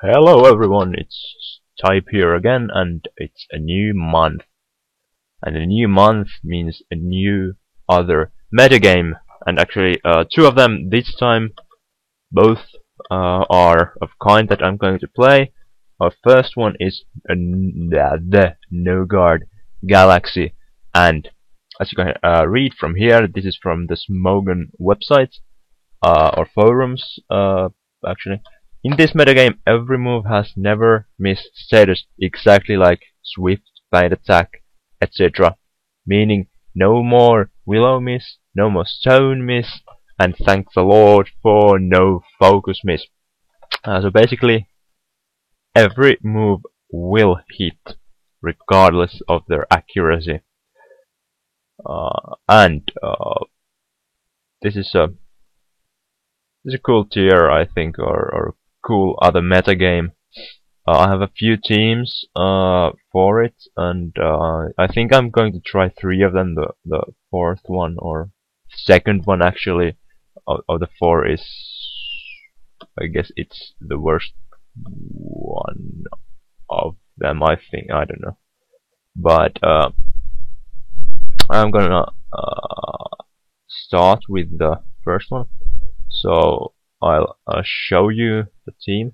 Hello everyone, it's Type here again, and it's a new month. And a new month means a new other metagame. And actually, two of them this time. Both are of kind that I'm going to play. Our first one is the Nogard Galaxy. And as you can read from here, this is from the Smogon website, or forums, actually. In this metagame, every move has never missed status, exactly like Swift, Blind Attack, etc. Meaning, no more Willow miss, no more Stone miss, and thank the Lord for no Focus miss. So basically, every move will hit, regardless of their accuracy. And this is a cool tier, I think, or cool other metagame. I have a few teams for it, and I think I'm going to try three of them. The fourth one, or second one actually, of the four is, I guess it's the worst one of them, I think. I don't know. But I'm gonna start with the first one. So I'll show you the team.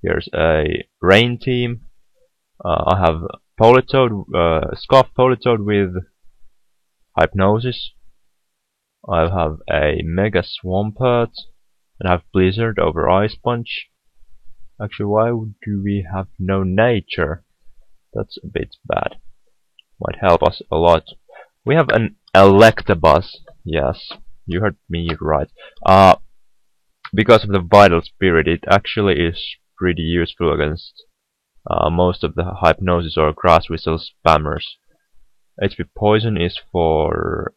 Here's a rain team. I have Politoed, Scarf Politoed with Hypnosis. I'll have a Mega Swampert, and I have Blizzard over Ice Punch. Actually, why do we have no Nature? That's a bit bad. Might help us a lot. We have an Electabuzz. Yes, you heard me right. Because of the Vital Spirit, it actually is pretty useful against most of the Hypnosis or Grass Whistle spammers. HP Poison is for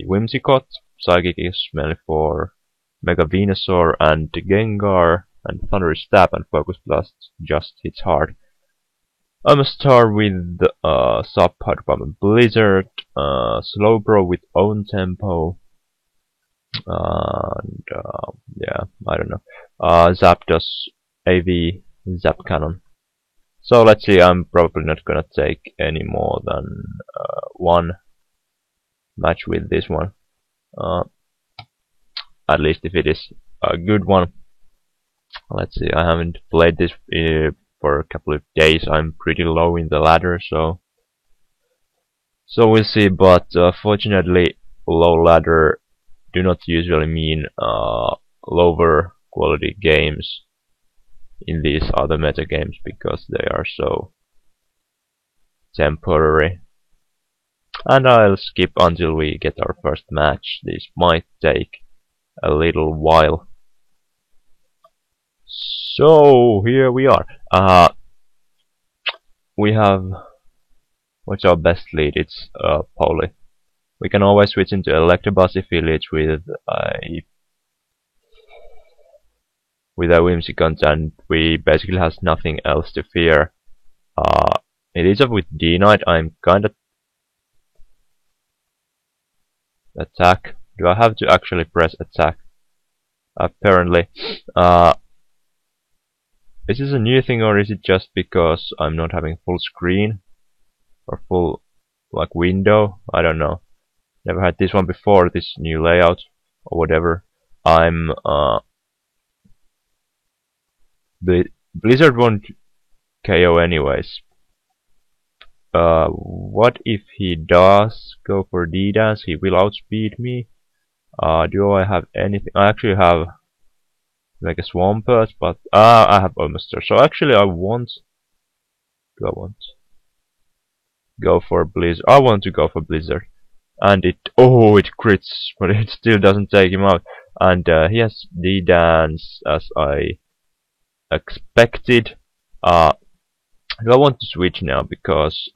Whimsicott, Psychic is mainly for Mega Venusaur and Gengar, and Thunderous Stab and Focus Blast just hits hard. I'm a star with Sub Hydro and Blizzard, Slowbro with Own Tempo, and yeah, I don't know. Zapdos AV Zap Cannon. So let's see, I'm probably not gonna take any more than one match with this one. At least if it is a good one. Let's see, I haven't played this for a couple of days. I'm pretty low in the ladder, so we'll see. But fortunately, low ladder do not usually mean lower quality games in these other meta games, because they are so temporary. And I'll skip until we get our first match. This might take a little while. So here we are. We have, what's our best lead? It's Poly. We can always switch into Electabuzz if he leads with a Whimsicott, and we basically has nothing else to fear. It is up with D-Knight. I'm kinda attack. Do I have to actually press attack? Apparently. Is this a new thing, or is it just because I'm not having full screen or full like window? I don't know. Never had this one before, this new layout or whatever. I'm the Blizzard won't KO anyways. What if he does go for D-Dance? He will outspeed me. Do I have anything? I actually have like a Swampert, but I have Omastar. So actually I want go for Blizzard. I want to go for Blizzard. And it crits, but it still doesn't take him out. And he has D-Dance as I expected. Do I want to switch now? Because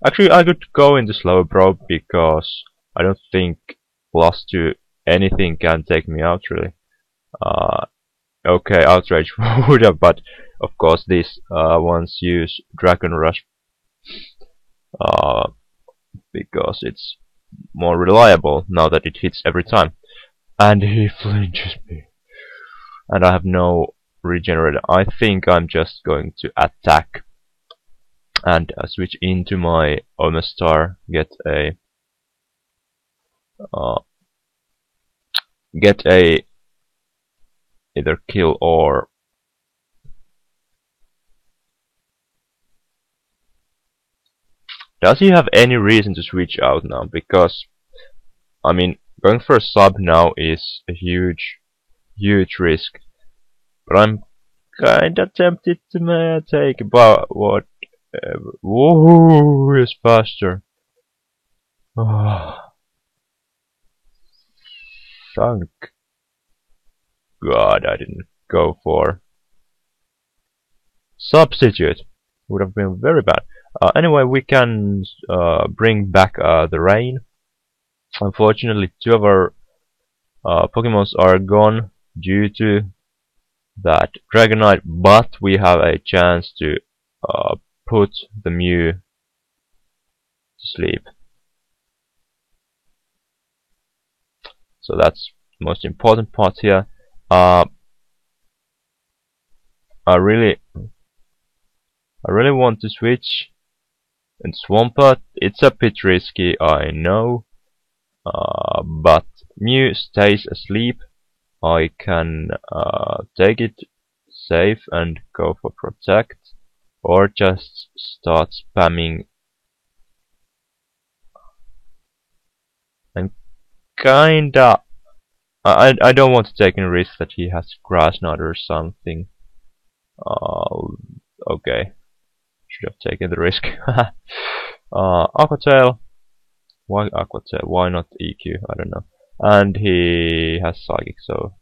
actually I could go into Slowbro, because I don't think +2 anything can take me out really. Okay, Outrage would have, but of course these ones use Dragon Rush because it's more reliable now that it hits every time. And he flinches me. And I have no regenerate. I think I'm just going to attack and switch into my Omestar, uh, get a either kill or does he have any reason to switch out now? Because I mean, going for a sub now is a huge risk. But I'm kinda tempted to take, but what? Whoa, is faster. Oh, thank God I didn't go for substitute. Would have been very bad. Anyway, we can bring back the rain. Unfortunately, two of our Pokemons are gone due to that Dragonite, but we have a chance to put the Mew to sleep. So that's the most important part here. I really want to switch in Swampert. It's a bit risky, I know, but Mew stays asleep. I can take it safe and go for Protect, or just start spamming. And kinda, I don't want to take any risk that he has Grass Knot or something. Okay, should have taken the risk. Aqua Tail. Why Aqua Tail? Why not EQ? I don't know. And he has Psychic, so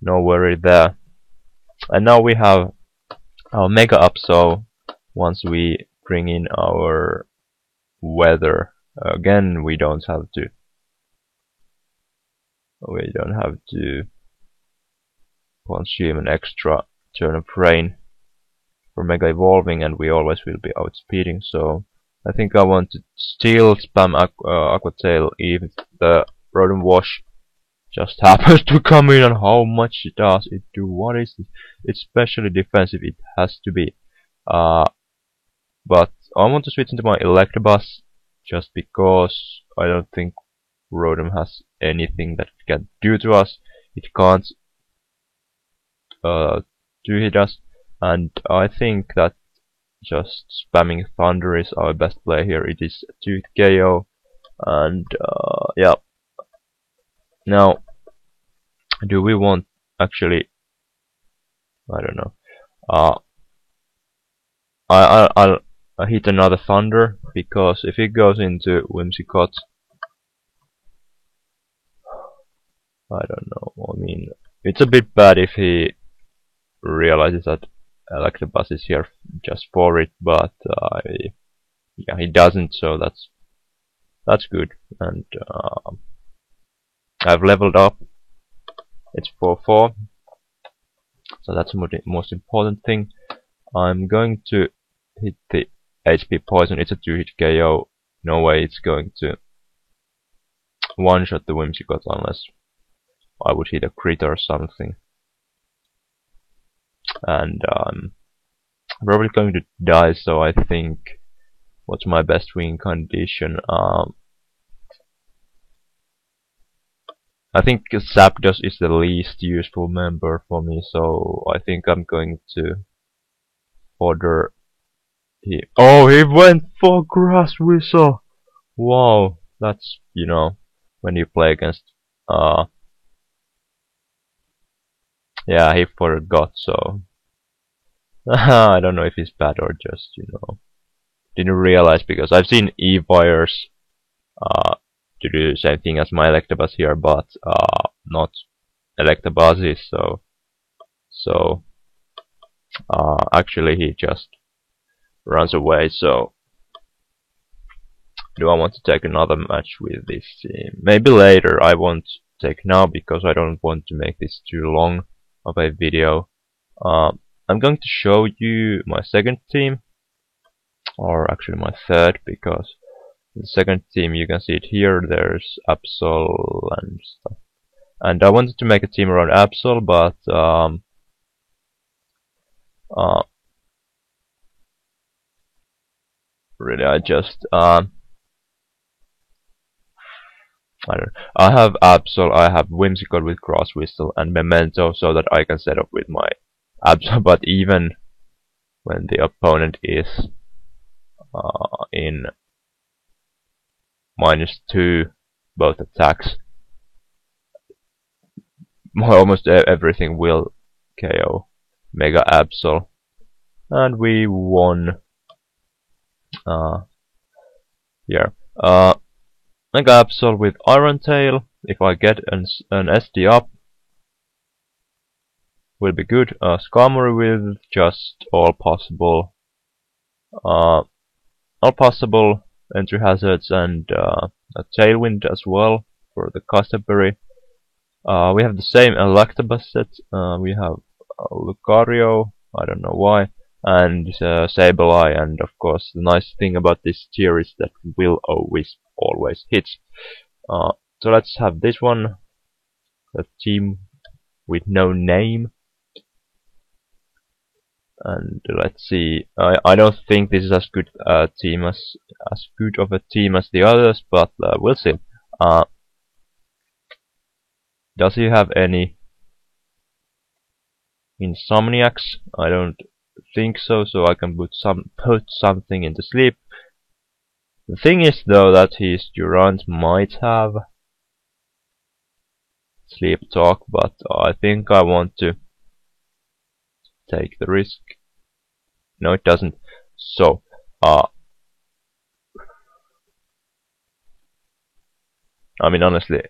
no worry there. And now we have our Mega up, so once we bring in our weather again, we don't have to consume an extra turn of rain for Mega Evolving, and we always will be outspeeding. So I think I want to still spam Aqua Tail even if the Rotom Wash just happens to come in. And how much does it do? What is it? It's specially defensive, it has to be. But I want to switch into my Electabuzz just because I don't think Rotom has anything that it can do to us. It can't do hit us, and I think that just spamming Thunder is our best play here. It is 2 KO, and yeah. Now, do we want actually? I don't know. I'll hit another Thunder, because if it goes into Whimsicott, I don't know. I mean, it's a bit bad if he realizes that Electabuzz is here just for it, but yeah, he doesn't, so that's good. And I've leveled up. It's 4-4, so that's the most important thing. I'm going to hit the HP Poison. It's a 2-hit KO. No way it's going to one-shot the Whimsicott unless I would hit a crit or something. And I'm probably going to die, so I think what's my best win condition? I think Zapdos is the least useful member for me, so I think I'm going to order oh, he went for Grass Whistle! Wow, that's, you know, when you play against yeah, he forgot, so I don't know if he's bad or just, you know, didn't realize, because I've seen Evirs to do the same thing as my Electabuzz here, but not Electabuzzes, so actually he just runs away. So do I want to take another match with this team? Maybe later. I won't take now because I don't want to make this too long of a video. I'm going to show you my second team, or actually my third, because the second team, you can see it here, there's Absol and stuff. And I wanted to make a team around Absol, but Uh, really, I don't. I have Absol, I have Whimsicott with Cross Whistle and Memento, so that I can set up with my Absol. But even when the opponent is in -2 both attacks, almost everything will KO Mega Absol, and we won here. Mega Absol with Iron Tail. If I get an SD up, will be good. Skarmory with just all possible entry hazards and a Tailwind as well for the Casterberry. We have the same Electabuzz set. We have Lucario, I don't know why, and Sableye, and of course the nice thing about this tier is that Will-O-Wisp always hits. So let's have this one, a team with no name. And let's see. I don't think this is as good a team as good of a team as the others, but we'll see. Does he have any Insomniacs? I don't think so. So I can put something into sleep. The thing is though that his Durant might have Sleep Talk, but I think I want to take the risk. No, it doesn't. So, I mean, honestly,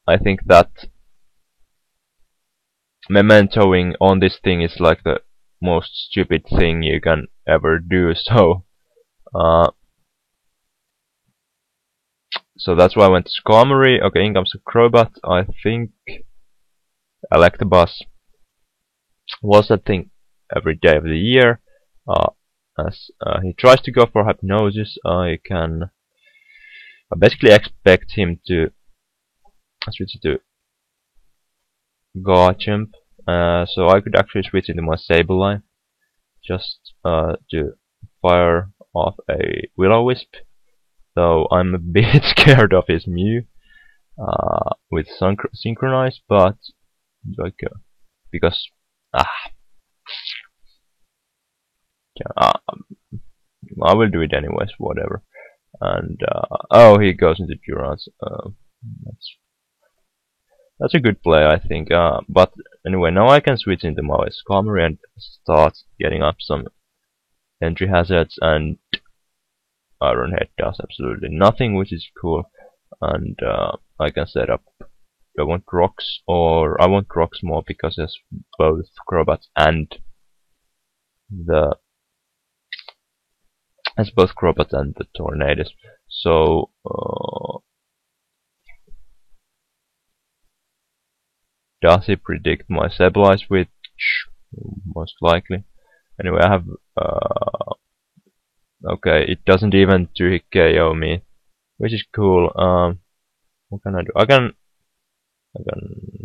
I think that mementoing on this thing is like the most stupid thing you can ever do. So, so that's why I went to Skarmory. Okay, in comes a Crobat. I think Electabuzz was that thing every day of the year. As he tries to go for Hypnosis, I basically expect him to switch to Garchomp. So I could actually switch into my Sableye just to fire off a Will-O-Wisp. Though I'm a bit scared of his Mew with Synchronize, but like because I will do it anyways, whatever. And oh, he goes into Durance. That's a good play, I think. But anyway, now I can switch into my Skarmory and start getting up some entry hazards, and Iron Head does absolutely nothing, which is cool. And I can set up. I want rocks, or I want rocks more because there's both Crobats and the Tornadus. So does he predict my Sableye switch? Most likely. Anyway, I have okay, it doesn't even 2-hit KO me, which is cool. What can I do? I can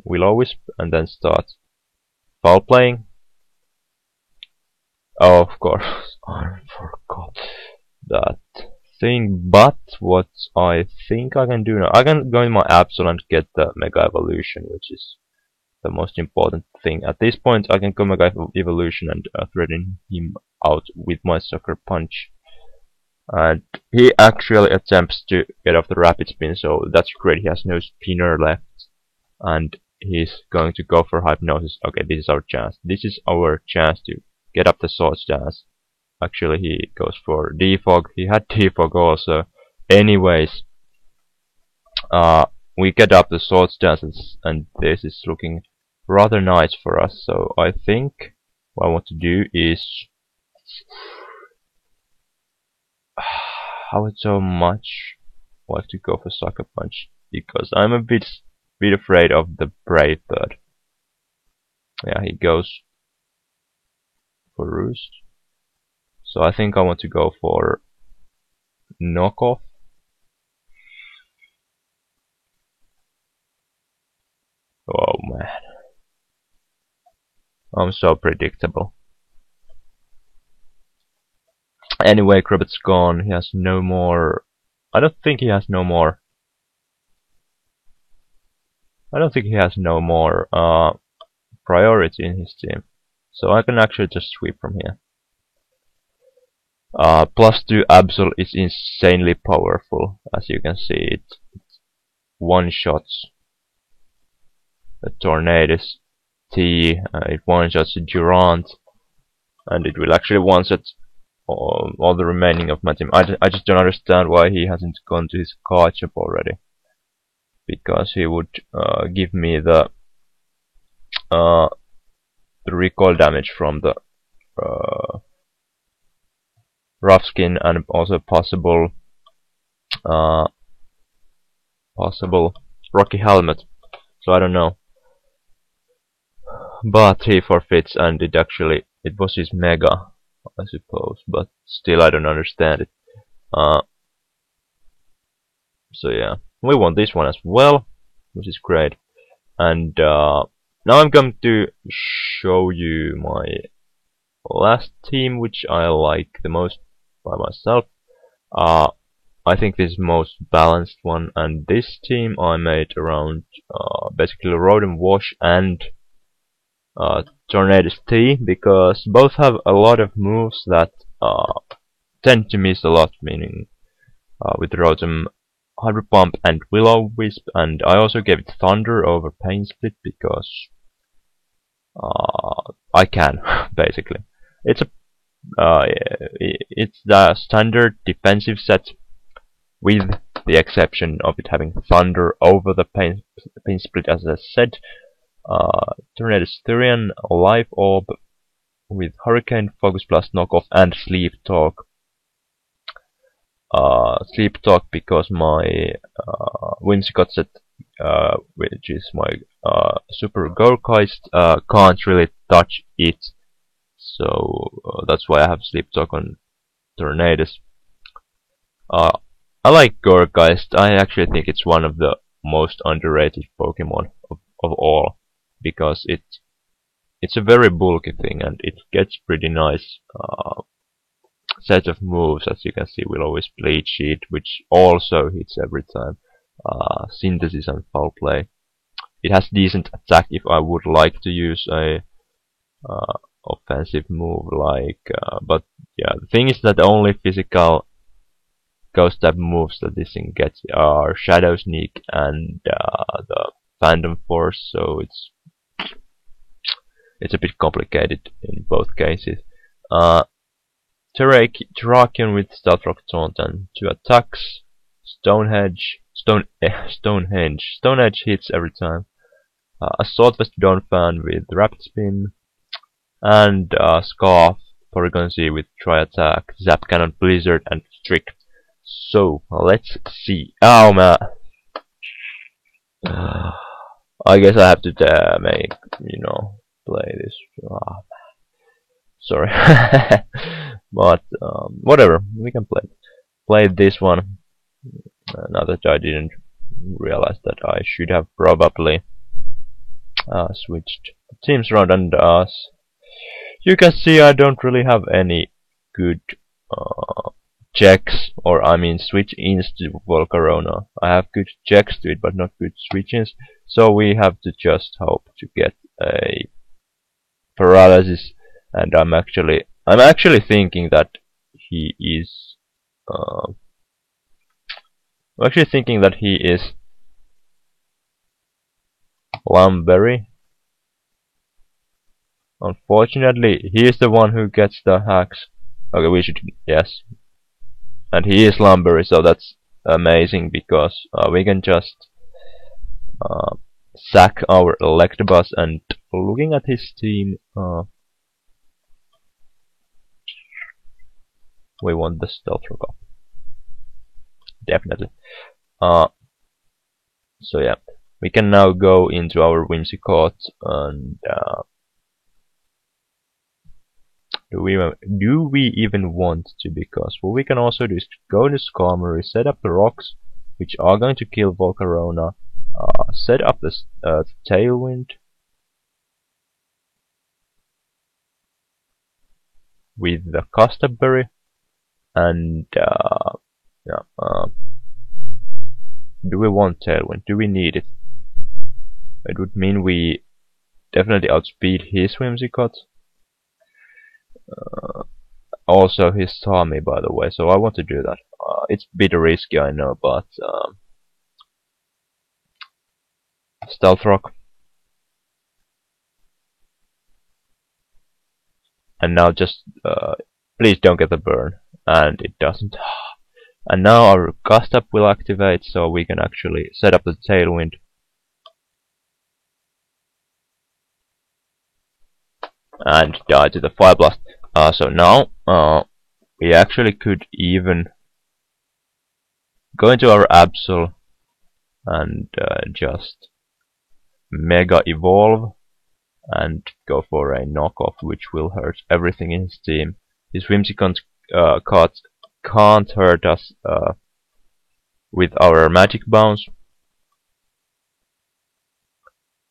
Will-O-Wisp and then start foul playing. Oh, of course, I forgot that thing. But what I think I can do now, I can go in my Absol and get the Mega Evolution, which is the most important thing. At this point, I can go Mega Evolution and threaten him out with my Sucker Punch. And he actually attempts to get off the Rapid Spin, so that's great. He has no spinner left, and he's going to go for Hypnosis. Okay, this is our chance. This is our chance to get up the Swords Dance. Actually, he goes for Defog. He had Defog also. Anyways, we get up the Swords Dance, and this is looking rather nice for us. So I think what I want to do is I would so much like to go for Sucker Punch because I'm a bit afraid of the Brave Bird. Yeah, he goes for Roost. So I think I want to go for knockoff. Oh man, I'm so predictable. Anyway, Cribbet's gone. He has no more. I don't think he has no more. I don't think he has no more priority in his team. So I can actually just sweep from here. +2 Absol is insanely powerful, as you can see. It one-shots the Tornadus T, it one-shots Durant, and it will actually one-shot all the remaining of my team. I just don't understand why he hasn't gone to his card shop already. Because he would give me the recoil damage from the rough skin and also possible rocky helmet. So I don't know. But he forfeits, and it was his mega, I suppose. But still, I don't understand it. So yeah, we won this one as well, which is great. And now I'm going to show you my last team, which I like the most by myself. I think this is the most balanced one, and this team I made around basically Rotom Wash and Tornadus T, because both have a lot of moves that tend to miss a lot, meaning with Rotom Hyper Pump and Will-O-Wisp, and I also gave it Thunder over Pain Split because I can, basically. It's the standard defensive set, with the exception of it having Thunder over the Pain Split, as I said. Tornadus Therian, Life Orb with Hurricane, Focus Blast, Knockoff, and Sleep Talk. Sleep Talk because my Whimsicott set, which is my Super Gourgeist, can't really touch it. So that's why I have Sleep Talk on Tornadus. I like Gourgeist. I actually think it's one of the most underrated Pokemon of all, because it's a very bulky thing and it gets pretty nice set of moves. As you can see, we'll always Bleach Sheet, which also hits every time. Synthesis and Foul Play. It has decent attack if I would like to use a offensive move, like. But yeah, the thing is that the only physical ghost type moves that this thing gets are Shadow Sneak and the Phantom Force. So it's a bit complicated in both cases. Terrakion with Stealth Rock Taunt and 2 attacks. Stonehenge hits every time. Assault Vest Donphan with Rapid Spin. And Scarf Porygon Z with Tri-Attack, Zap Cannon, Blizzard, and Strict. So, let's see. Oh man! I guess I have to play this. Sorry. But whatever, we can play this one. Now that I didn't realize that I should have probably switched teams around, and you can see I don't really have any good checks, or I mean switch-ins to Volcarona. I have good checks to it, but not good switch-ins, so we have to just hope to get a paralysis. And I'm actually thinking that he is Lumberry. Unfortunately, he is the one who gets the hacks. Okay, yes. And he is Lumberry, so that's amazing, because we can just sack our Electabuzz. And looking at his team, we want the Stealth Rock. Definitely. So yeah, we can now go into our Whimsicott and Do we even want to? Because what we can also do is go to Skarmory, set up the rocks, which are going to kill Volcarona, set up the Tailwind with the Custard Berry, and yeah, do we want Tailwind? Do we need it? It would mean we definitely outspeed his Whimsicott. Also his Tommy, by the way, so I want to do that. It's a bit risky, I know, but Stealth Rock. And now just please don't get the burn, and it doesn't. And now our Gust Up will activate, so we can actually set up the Tailwind. And die to the Fire Blast. So now we actually could even go into our Absol and just Mega Evolve and go for a knockoff, which will hurt everything in his team. His Whimsicott can't hurt us with our Magic Bounce.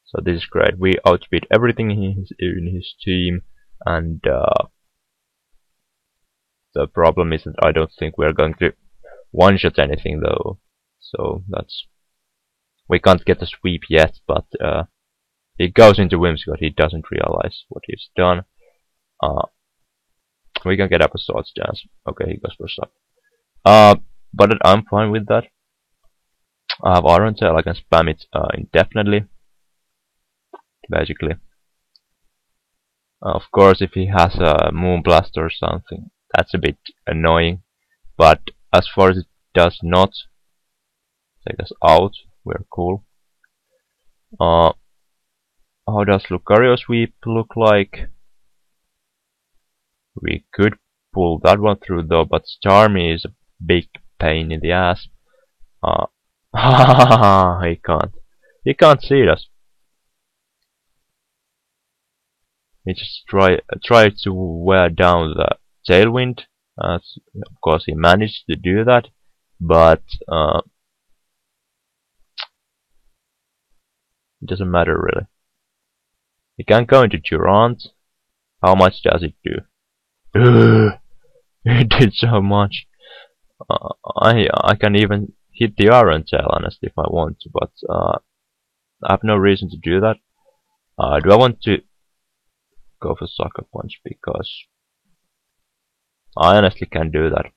So this is great. We outspeed everything in his team, and the problem is that I don't think we're going to one-shot anything though. So that's, we can't get the sweep yet, but he goes into Whimsicott. He doesn't realize what he's done. We can get up a Swords Dance. Okay, he goes for Suck. But I'm fine with that. I have Iron Tail. I can spam it indefinitely. Basically. Of course, if he has a Moonblast or something, that's a bit annoying. But as far as it does not take us out, we're cool. How does Lucario Sweep look like? We could pull that one through though, but Starmie is a big pain in the ass. He can't. He can't see us. He just tried to wear down the Tailwind. Of course, he managed to do that, but it doesn't matter really. He can't go into Durant. How much does it do? It did so much. I can even hit the Iron Tail, honestly, if I want to, but I have no reason to do that. Do I want to go for Sucker Punch? Because I honestly can do that.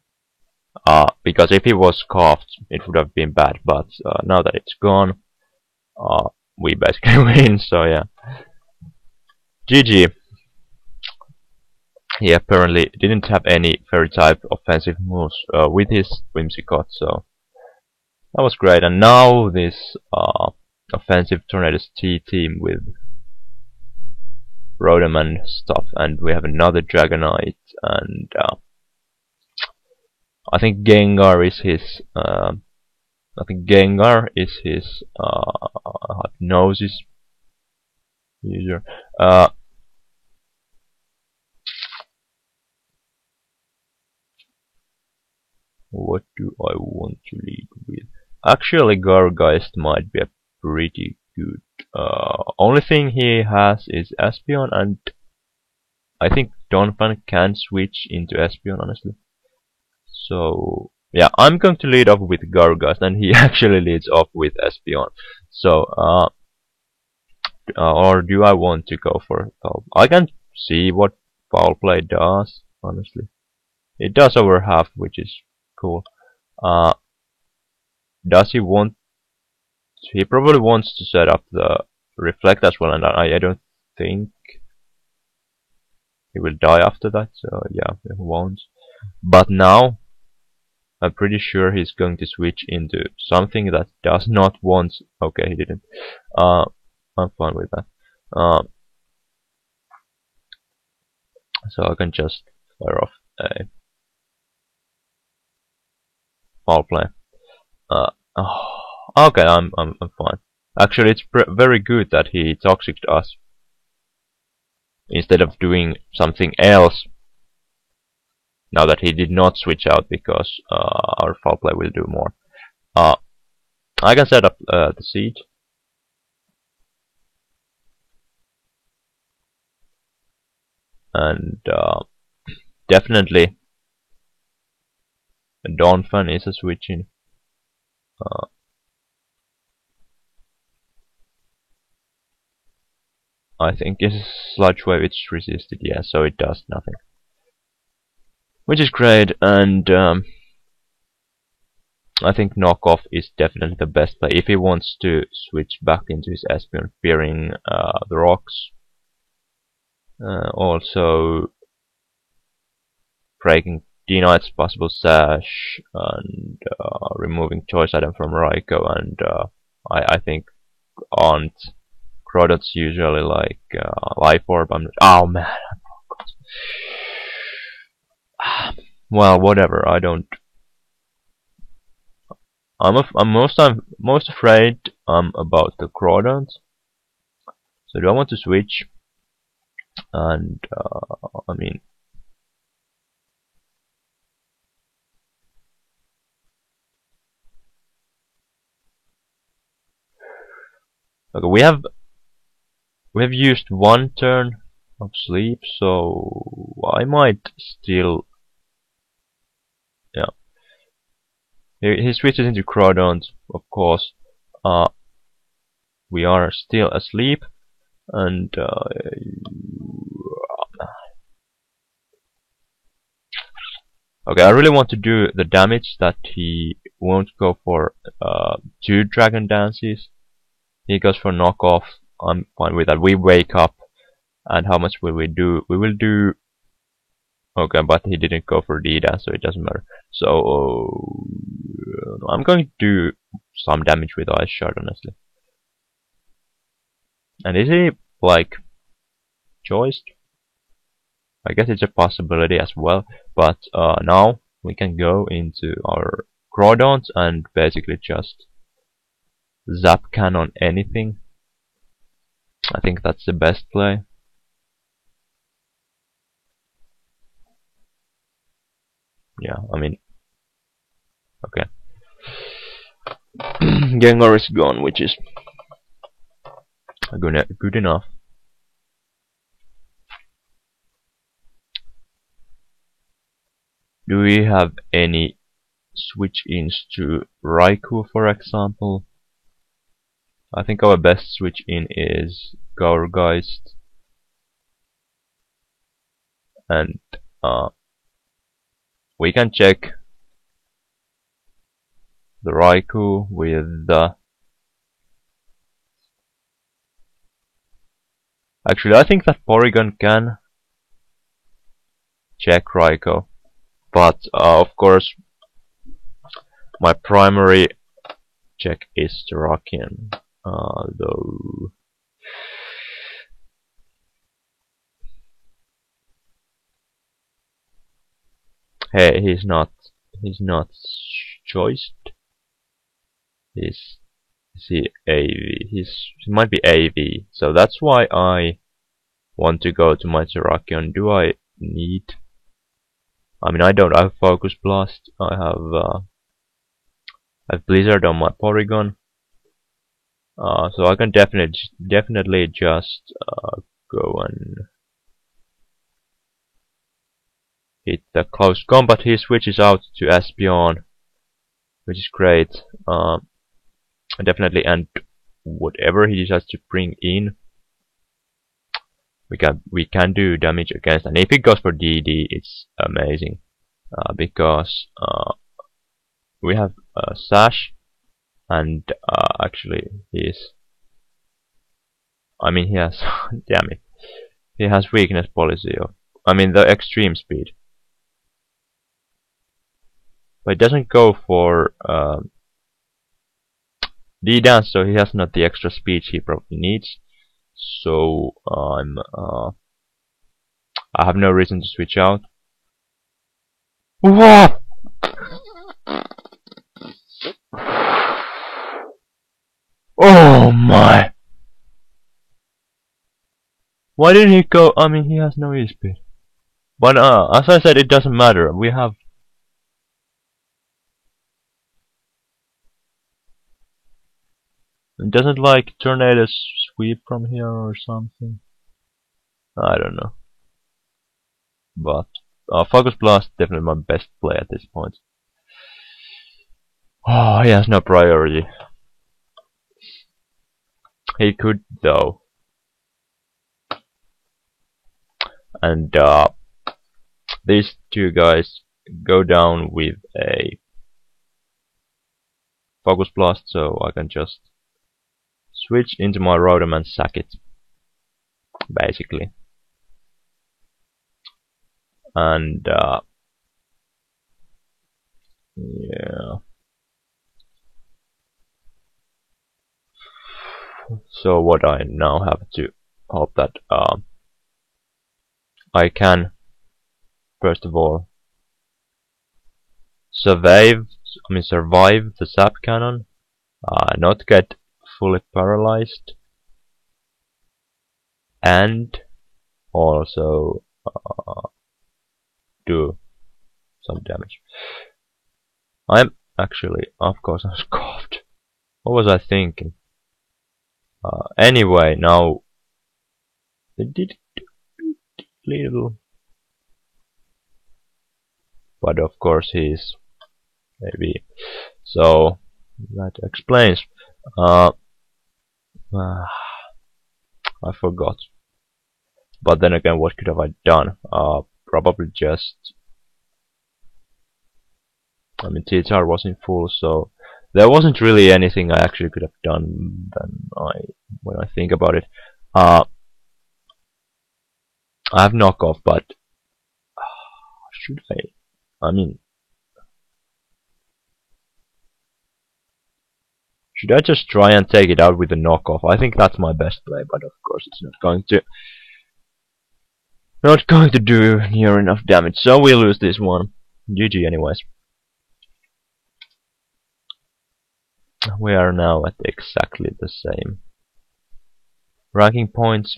Because if he was scarfed, it would have been bad, but now that it's gone, we basically win, so yeah. GG. He apparently didn't have any fairy type offensive moves with his Whimsicott, so that was great. And now this offensive Tornadus T team with Rotom and stuff, and we have another Dragonite, and I think Gengar is his. Hypnosis user. What do I want to lead with? Actually, Gargeist might be a pretty good. Only thing he has is Espeon, and I think Donphan can switch into Espeon, honestly. So yeah, I'm going to lead off with Gargeist, and he actually leads off with Espeon. So or do I want to go for Foul? I can see what Foul Play does, honestly. It does over half, which is cool. Does he want? He probably wants to set up the Reflect as well, and I don't think he will die after that. So yeah, he won't. But now I'm pretty sure he's going to switch into something that does not want. Okay, he didn't. I'm fine with that. So I can just fire off a Foul Play. Okay, I'm fine. Actually, it's very good that he toxiced us instead of doing something else. Now that he did not switch out because our foul play will do more. I can set up the siege. And definitely Donphan is a switch in. I think is Sludge Wave, it's resisted, yeah, so it does nothing. Which is great, and I think Knockoff is definitely the best play if he wants to switch back into his Espeon, fearing the rocks. Also breaking D-Knight's possible sash, and removing choice item from Raikou, and I think on Crawdad's usually like Life Orb. Oh man, I forgot. Well, whatever. I don't. I'm most afraid about the Crawdad. So do I want to switch? And I mean, okay, we have used one turn of sleep, so I might still. Yeah, he switches into Crawdad, of course. We are still asleep, and okay, I really want to do the damage that he won't go for 2 Dragon Dances. He goes for knockoff. I'm fine with that. We wake up, and how much will we do? We will do. Okay, but he didn't go for D-Dance, so it doesn't matter. So I'm going to do some damage with Ice Shard, honestly. And is he like choiced? I guess it's a possibility as well. But now we can go into our Crawdons and basically just zap cannon anything. I think that's the best play. Yeah, I mean, okay. Gengar is gone, which is good enough. Do we have any switch-ins to Raikou, for example? I think our best switch-in is Gourgeist. And we can check the Raikou with the... Actually, I think that Porygon can check Raikou. But of course, my primary check is Terrakion, though. Hey, he's not choiced. Is he AV? He might be AV. So that's why I want to go to my Terrakion. Do I need? I mean, I don't have Focus Blast. I have Blizzard on my Porygon. So I can definitely just go and hit the close combat. He switches out to Espeon, which is great. Definitely, and whatever he decides to bring in, we can do damage against. And if it goes for DD, it's amazing because we have Sash, and actually I mean, he has damn it, he has weakness policy of, I mean, the extreme speed, but it doesn't go for D-Dance, so he has not the extra speed he probably needs. So I have no reason to switch out. Whoa! Oh my! Why didn't he go? I mean, he has no E-speed. But as I said, it doesn't matter. We have. Doesn't like tornadoes sweep from here or something? I don't know. But Focus Blast definitely my best play at this point. Oh, he has no priority. He could though. And these two guys go down with a Focus Blast, so I can just switch into my Rotom and sack it, basically. And yeah. So what I now have to hope that I can first of all survive the Zap Cannon, not get fully paralyzed, and also do some damage. I'm actually, of course, I'm scoffed. What was I thinking? Anyway, now it did little, but of course he's maybe. So that explains. I forgot. But then again, what could have I done? Probably just. I mean, T-Tar was in full, so there wasn't really anything I actually could have done. When I think about it, I have knockoff, but should I? I mean, should I just try and take it out with the knockoff? I think that's my best play, but of course it's not going to do near enough damage. So we lose this one. GG anyways. We are now at exactly the same ranking points.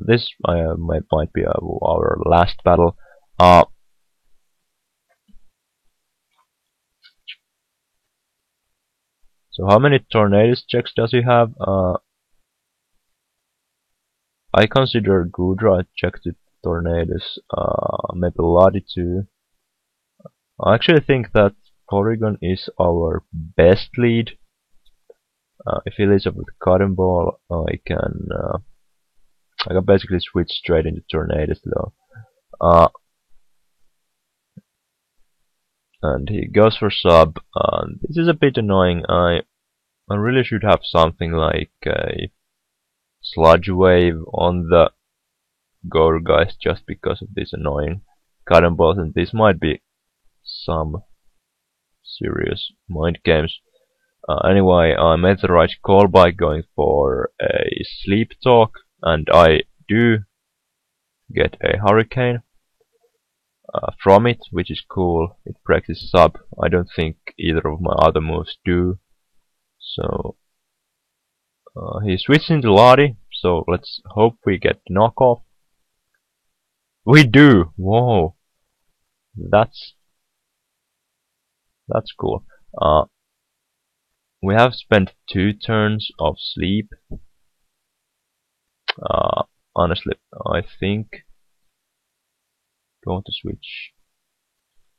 This might be our last battle. So how many Tornadus checks does he have? I consider Goodra check to Tornadus, maybe Lottie too. I actually think that Porygon is our best lead. If he leads up with Cotton Ball, I can basically switch straight into Tornadus though. And he goes for sub. This is a bit annoying. I really should have something like a Sludge Wave on the Gourgeist just because of this annoying Cotton Balls, and this might be some serious mind games. Anyway, I made the right call by going for a Sleep Talk, and I do get a Hurricane from it, which is cool. It breaks his sub. I don't think either of my other moves do. So he switched into Lottie, so let's hope we get knockoff. We do! Whoa! That's cool. We have spent 2 turns of sleep. Honestly, I think I want to switch.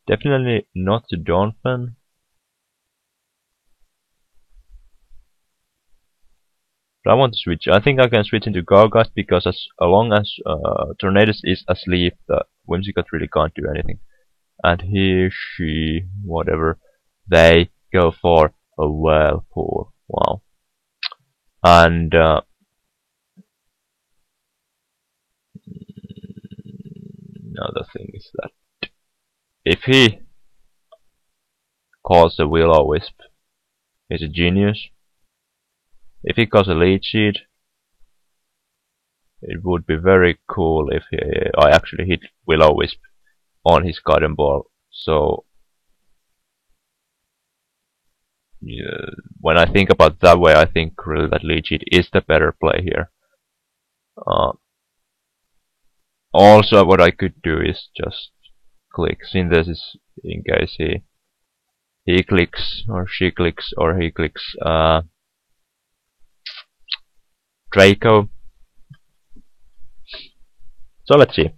Definitely not to Donphan. But I want to switch. I think I can switch into Gourgeist because as long as Tornadus is asleep, the Whimsicott really can't do anything. And he, she, whatever, they go for a Whirlpool. Wow. And another thing is that if he calls a Will-O-Wisp, he's a genius. If he calls a Leech Seed, it would be very cool if I actually hit Will-O-Wisp on his Cotton Ball. So yeah, when I think about it that way, I think really that Leech Seed is the better play here. Uh, Also, what I could do is just click synthesis in case he clicks or she clicks or he clicks Draco. So let's see.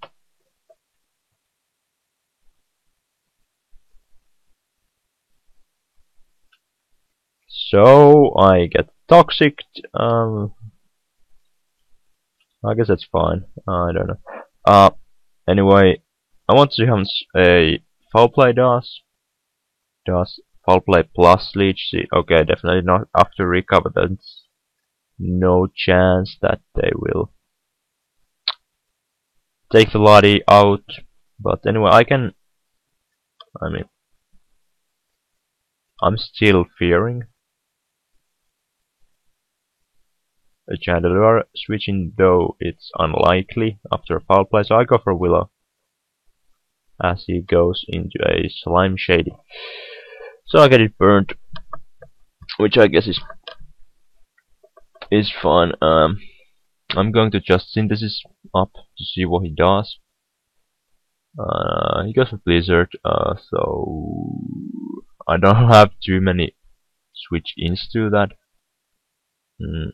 So I get toxic. I guess that's fine. I don't know. Anyway, I want to see how much a foul play does. Does foul play plus leech seed? Okay, definitely not after recover. There's no chance that they will take the Lottie out. But anyway, I mean, I'm still fearing a Chandelure switching, though it's unlikely after a foul play, so I go for Willow as he goes into a Slime Shady. So I get it burned, which I guess is fine. I'm going to just synthesis up to see what he does. He goes for Blizzard, so I don't have too many switch ins to that. And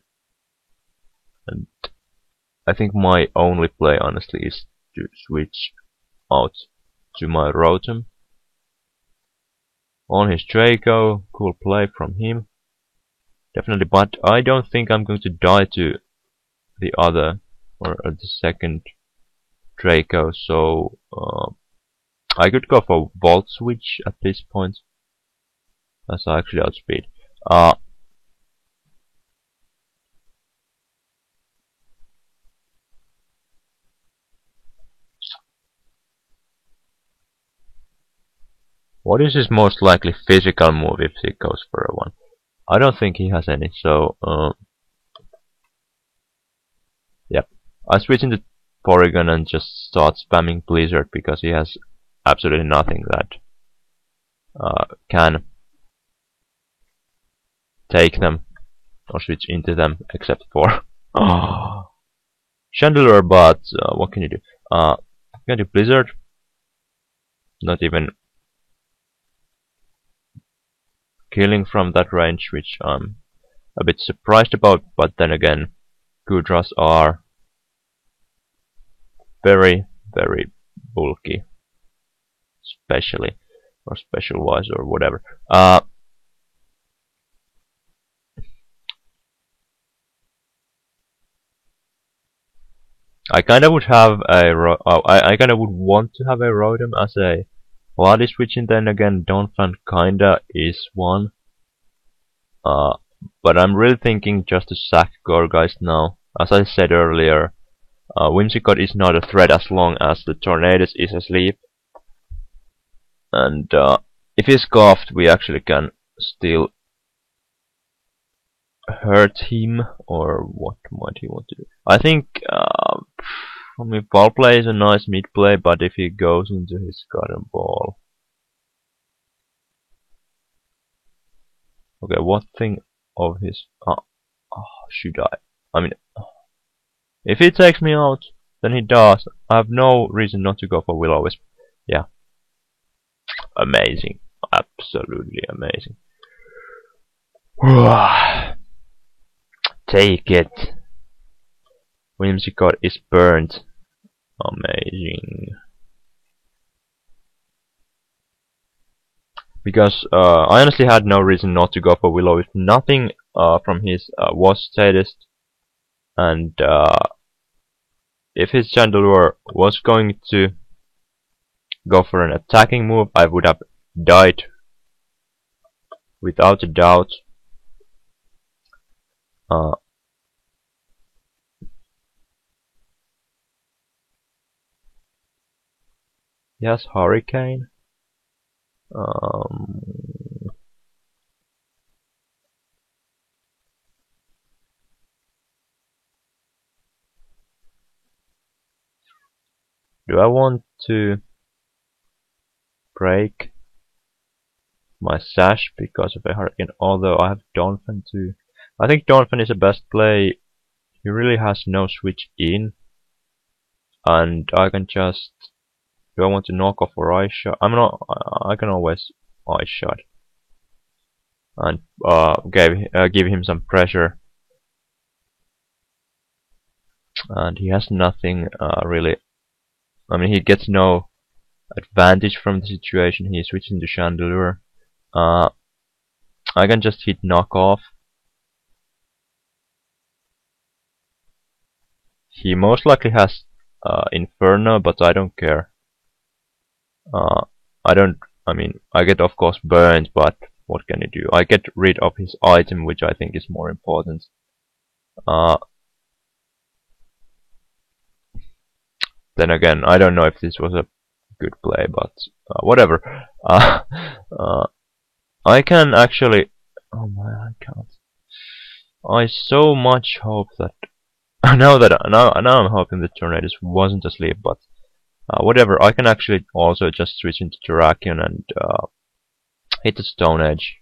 I think my only play honestly is to switch out to my Rotom on his Draco. Cool play from him, definitely, but I don't think I'm going to die to the other or the second Draco, so I could go for Volt Switch at this point as I actually outspeed. What is his most likely physical move if he goes for a one? I don't think he has any, so yep. I switch into Porygon and just start spamming Blizzard because he has absolutely nothing that can take them or switch into them except for Chandelure, but what can you do? You can do Blizzard. Not even killing from that range, which I'm a bit surprised about, but then again, Goodras are very, very bulky, especially, or special wise, or whatever. I kind of would have a I kind of would want to have a Rotom as a Lottie switch, and then again, Donphan kinda is one. But I'm really thinking just to sack Gourgeist now. As I said earlier, Whimsicott is not a threat as long as the Tornadus is asleep. And if he's scoffed, we actually can still hurt him, or what might he want to do? I think I mean, ball play is a nice mid play, but if he goes into his Garden Ball, okay, what thing of his? Should I mean, if he takes me out, then he does. I have no reason not to go for Will-O-Wisp. Yeah, amazing, absolutely amazing. Take it. Whimsicott is burnt. Amazing. Because I honestly had no reason not to go for Willow if nothing from his was status, and if his Chandelure was going to go for an attacking move, I would have died without a doubt. Yes, Hurricane. Do I want to break my Sash because of a Hurricane? Although I have Donphan too. I think Donphan is the best play He really has no switch in, and I can just. Do I want to knock off or ice shot? I'm not. I can always ice shot and give him some pressure. And he has nothing really. I mean, he gets no advantage from the situation. He's switching to Chandelure. I can just hit knock off. He most likely has Inferno, but I don't care. I mean, I get of course burned, but what can he do? I get rid of his item, which I think is more important. Then again, I don't know if this was a good play, but whatever. I can actually. Oh my, I can't. I so much hope that now I'm hoping that Tornadus wasn't asleep, but whatever. I can actually also just switch into Terrakion and hit the Stone Edge.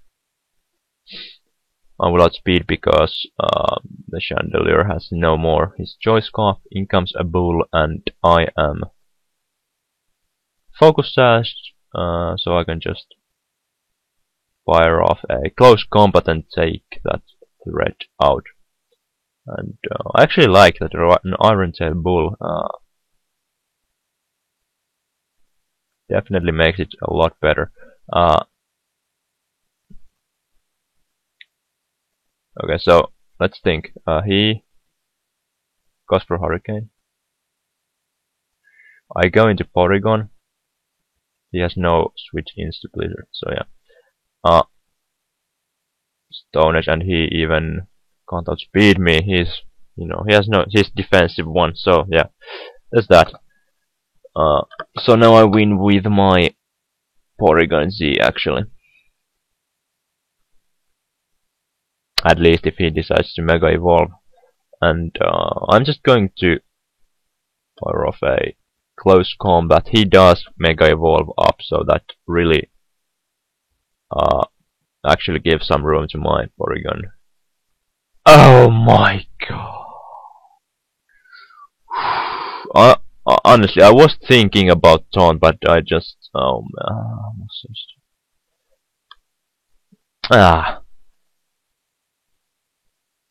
I will outspeed because the Chandelure has no more. His Choice Scarf, in comes a Bull, and I am Focus Sashed, so I can just fire off a close combat and take that threat out. And I actually like that an Iron Tail Bull definitely makes it a lot better. Okay, so let's think. He goes for Hurricane. I go into Porygon. He has no switch insta Blizzard, so yeah. Stone Edge, and he even can't outspeed me. He's, he has he's defensive one, so yeah, there's that. So now I win with my Porygon Z actually. At least if he decides to Mega Evolve. And I'm just going to fire off a close combat. He does Mega Evolve up, so that really actually gives some room to my Porygon. Oh my god! Honestly, I was thinking about Taunt, but I just... Oh man, I'm so stupid.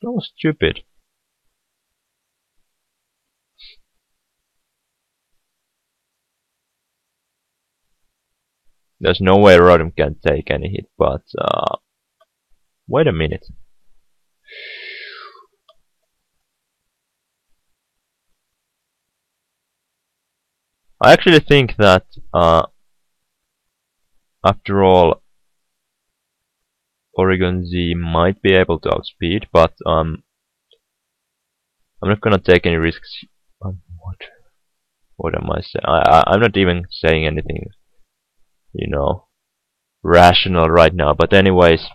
That was stupid. There's no way Rotom can take any hit, but wait a minute. I actually think that after all, Porygon Z might be able to outspeed, but I'm not gonna take any risks. What am I saying? I'm not even saying anything, rational right now. But anyways,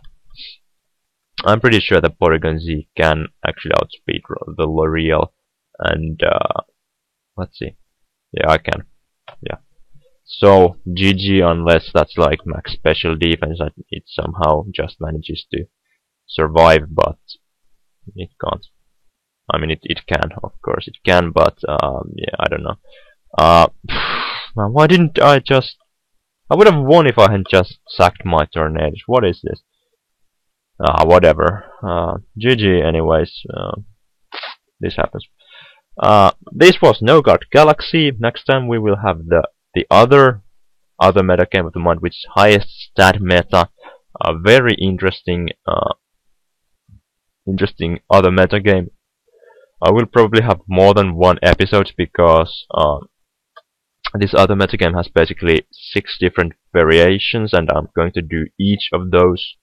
I'm pretty sure that Porygon Z can actually outspeed the L'Oreal, and let's see. Yeah, I can. Yeah. So GG, unless that's like max special defense and it somehow just manages to survive, but it can't. I mean, it can, of course it can, but yeah, I don't know. Why didn't I just... I would have won if I had just sacked my Tornadus. What is this? Whatever. GG anyways. This happens. This was No-Guard Galaxy. Next time we will have the other meta game of the month, which is highest stat meta. A very interesting other meta game. I will probably have more than one episode because this other meta game has basically 6 different variations, and I'm going to do each of those.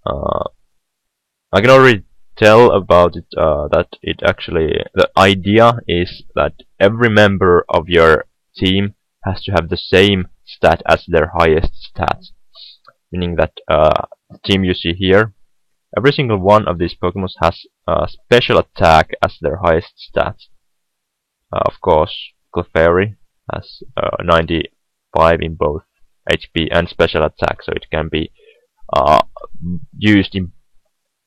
I can already tell about it that it actually, the idea is that every member of your team has to have the same stat as their highest stat, meaning that the team you see here, every single one of these Pokemon has a special attack as their highest stat. Of course, Clefairy has 95 in both HP and special attack, so it can be used in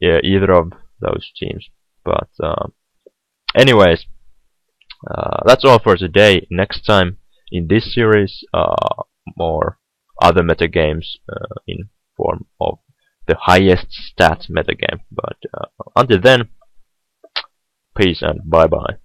either of those teams. But Anyways, that's all for today. Next time in this series, more other metagames in form of the highest stats metagame. But until then, peace and bye bye.